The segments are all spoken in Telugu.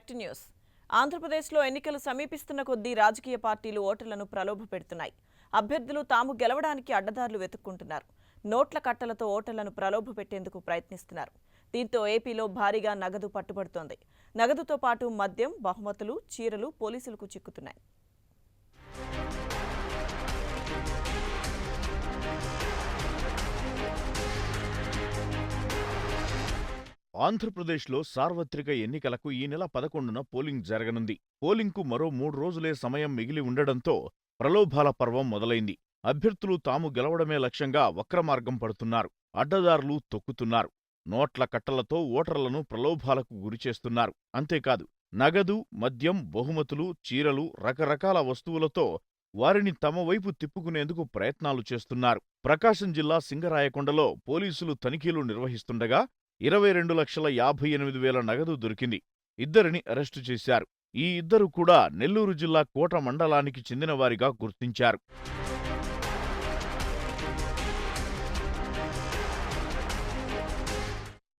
Back to news. ఆంధ్రప్రదేశ్లో ఎన్నికలు సమీపిస్తున్న కొద్దీ రాజకీయ పార్టీలు ఓటర్లను ప్రలోభపెడుతున్నాయి. అభ్యర్థులు తాము గెలవడానికి అడ్డదారులు వెతుక్కుంటున్నారు. నోట్ల కట్టలతో ఓటర్లను ప్రలోభపెట్టేందుకు ప్రయత్నిస్తున్నారు. దీంతో ఏపీలో భారీగా నగదు పట్టుబడుతోంది. నగదుతో పాటు మద్యం, బహుమతులు, చీరలు పోలీసులకు చిక్కుతున్నాయి. ఆంధ్రప్రదేశ్లో సార్వత్రిక ఎన్నికలకు ఈ నెల 11న పోలింగ్ జరగనుంది. పోలింగ్కు మరో 3 రోజులే సమయం మిగిలి ఉండడంతో ప్రలోభాల పర్వం మొదలైంది. అభ్యర్థులు తాము గెలవడమే లక్ష్యంగా వక్రమార్గం పడుతున్నారు. అడ్డదారులు తొక్కుతున్నారు. నోట్ల కట్టలతో ఓటర్లను ప్రలోభాలకు గురిచేస్తున్నారు. అంతేకాదు, నగదు, మద్యం, బహుమతులు, చీరలు, రకరకాల వస్తువులతో వారిని తమ వైపు తిప్పుకునేందుకు ప్రయత్నాలు చేస్తున్నారు. ప్రకాశం జిల్లా సింగరాయకొండలో పోలీసులు తనిఖీలు నిర్వహిస్తుండగా 22,58,000 నగదు దొరికింది. ఇద్దరిని అరెస్టు చేశారు. ఈ ఇద్దరు కూడా నెల్లూరు జిల్లా కోట మండలానికి చెందినవారిగా గుర్తించారు.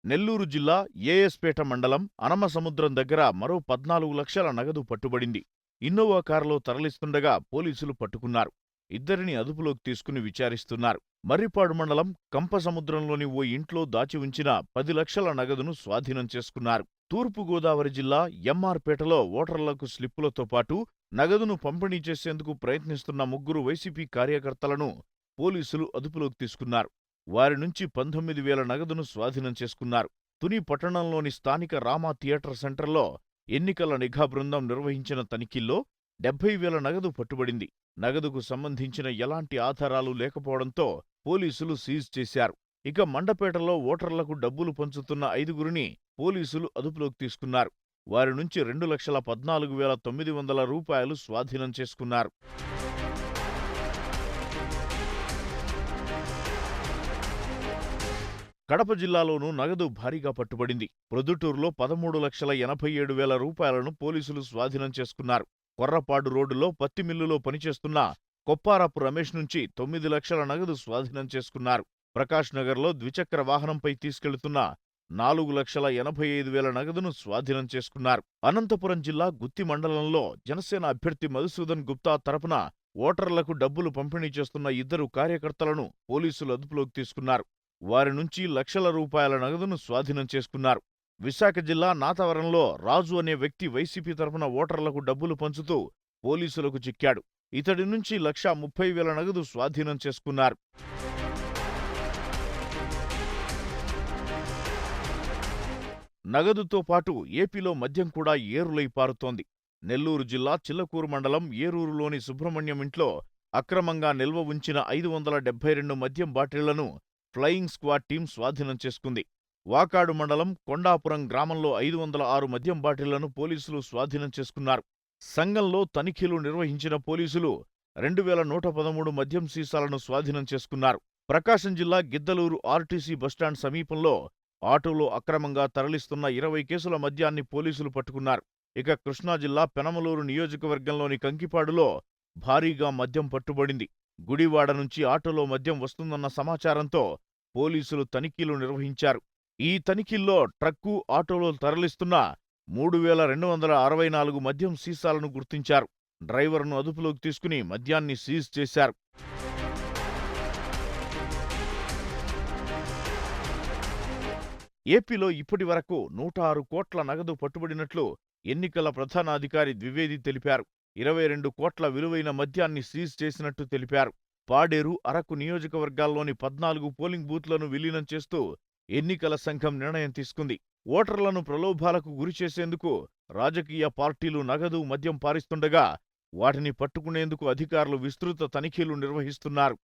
నెల్లూరు జిల్లా ఏఎస్పేట మండలం అనమసముద్రం దగ్గర మరో 14 లక్షల నగదు పట్టుబడింది. ఇన్నోవా కారులో తరలిస్తుండగా పోలీసులు పట్టుకున్నారు. ఇద్దరిని అదుపులోకి తీసుకుని విచారిస్తున్నారు. మర్రిపాడు మండలం కంపసముద్రంలోని ఓ ఇంట్లో దాచి ఉంచిన 10 లక్షల నగదును స్వాధీనం చేసుకున్నారు. తూర్పుగోదావరి జిల్లా ఎంఆర్పేటలో ఓటర్లకు స్లిప్పులతో పాటు నగదును పంపిణీ చేసేందుకు ప్రయత్నిస్తున్న 3 వైసీపీ కార్యకర్తలను పోలీసులు అదుపులోకి తీసుకున్నారు. వారి నుంచి 19,000 నగదును స్వాధీనం చేసుకున్నారు. తుని పట్టణంలోని స్థానిక రామా థియేటర్ సెంటర్లో ఎన్నికల నిఘా బృందం నిర్వహించిన తనిఖీల్లో 70,000 నగదు పట్టుబడింది. నగదుకు సంబంధించిన ఎలాంటి ఆధారాలు లేకపోవడంతో పోలీసులు సీజ్ చేశారు. ఇక మండపేటలో ఓటర్లకు డబ్బులు పంచుతున్న 5గురిని పోలీసులు అదుపులోకి తీసుకున్నారు. వారి నుంచి 2,14,900 రూపాయలు స్వాధీనం చేసుకున్నారు. కడప జిల్లాలోనూ నగదు భారీగా పట్టుబడింది. ప్రొద్దుటూరులో 13,87,000 రూపాయలను పోలీసులు స్వాధీనం చేసుకున్నారు. కొర్రపాడు రోడ్డులో పత్తి మిల్లులో పనిచేస్తున్న కొప్పారపు రమేష్ నుంచి 9 లక్షల నగదు స్వాధీనం చేసుకున్నారు. ప్రకాష్ నగర్లో ద్విచక్ర వాహనంపై తీసుకెళ్తున్న 4,85,000 నగదును స్వాధీనం చేసుకున్నారు. అనంతపురం జిల్లా గుత్తి మండలంలో జనసేన అభ్యర్థి మధుసూదన్ గుప్తా తరపున ఓటర్లకు డబ్బులు పంపిణీ చేస్తున్న 2 కార్యకర్తలను పోలీసులు అదుపులోకి తీసుకున్నారు. వారి నుంచి లక్షల రూపాయల నగదును స్వాధీనం చేసుకున్నారు. విశాఖ జిల్లా నాతవరంలో రాజు అనే వ్యక్తి వైసీపీ తరపున ఓటర్లకు డబ్బులు పంచుతూ పోలీసులకు చిక్కాడు. ఇతడి నుంచి 1,30,000 నగదు స్వాధీనం చేసుకున్నారు. నగదుతో పాటు ఏపీలో మద్యం కూడా ఏరులై పారుతోంది. నెల్లూరు జిల్లా చిల్లకూరు మండలం ఏరూరులోని సుబ్రహ్మణ్యం ఇంట్లో అక్రమంగా నిల్వ ఉంచిన 572 మద్యం బాటిళ్లను ఫ్లయింగ్ స్క్వాడ్ టీం స్వాధీనం చేసుకుంది. వాకాడు మండలం కొండాపురం గ్రామంలో 506 మద్యం బాటిళ్లను పోలీసులు స్వాధీనం చేసుకున్నారు. సంఘంలో తనిఖీలు నిర్వహించిన పోలీసులు 2,113 మద్యం సీసాలను స్వాధీనం చేసుకున్నారు. ప్రకాశం జిల్లా గిద్దలూరు ఆర్టీసీ బస్టాండ్ సమీపంలో ఆటోలో అక్రమంగా తరలిస్తున్న 20 కేసుల మద్యాన్ని పోలీసులు పట్టుకున్నారు. ఇక కృష్ణా జిల్లా పెనమలూరు నియోజకవర్గంలోని కంకిపాడులో భారీగా మద్యం పట్టుబడింది. గుడివాడ నుంచి ఆటోలో మద్యం వస్తుందన్న సమాచారంతో పోలీసులు తనిఖీలు నిర్వహించారు. ఈ తనిఖీల్లో ట్రక్కు, ఆటోలో తరలిస్తున్న 3,264 మద్యం సీసాలను గుర్తించారు. డ్రైవర్ను అదుపులోకి తీసుకుని మద్యాన్ని సీజ్ చేశారు. ఏపీలో ఇప్పటి వరకు 106 కోట్ల నగదు పట్టుబడినట్లు ఎన్నికల ప్రధానాధికారి ద్వివేది తెలిపారు. 22 కోట్ల విలువైన మద్యాన్ని సీజ్ చేసినట్టు తెలిపారు. పాడేరు, అరకు నియోజకవర్గాల్లోని 14 పోలింగ్ బూత్లను విలీనం చేస్తూ ఎన్నికల సంఘం నిర్ణయం తీసుకుంది. ఓటర్లను ప్రలోభాలకు గురిచేసేందుకు రాజకీయ పార్టీలు నగదు, మద్యం పారిస్తుండగా వాటిని పట్టుకునేందుకు అధికారులు విస్తృత తనిఖీలు నిర్వహిస్తున్నారు.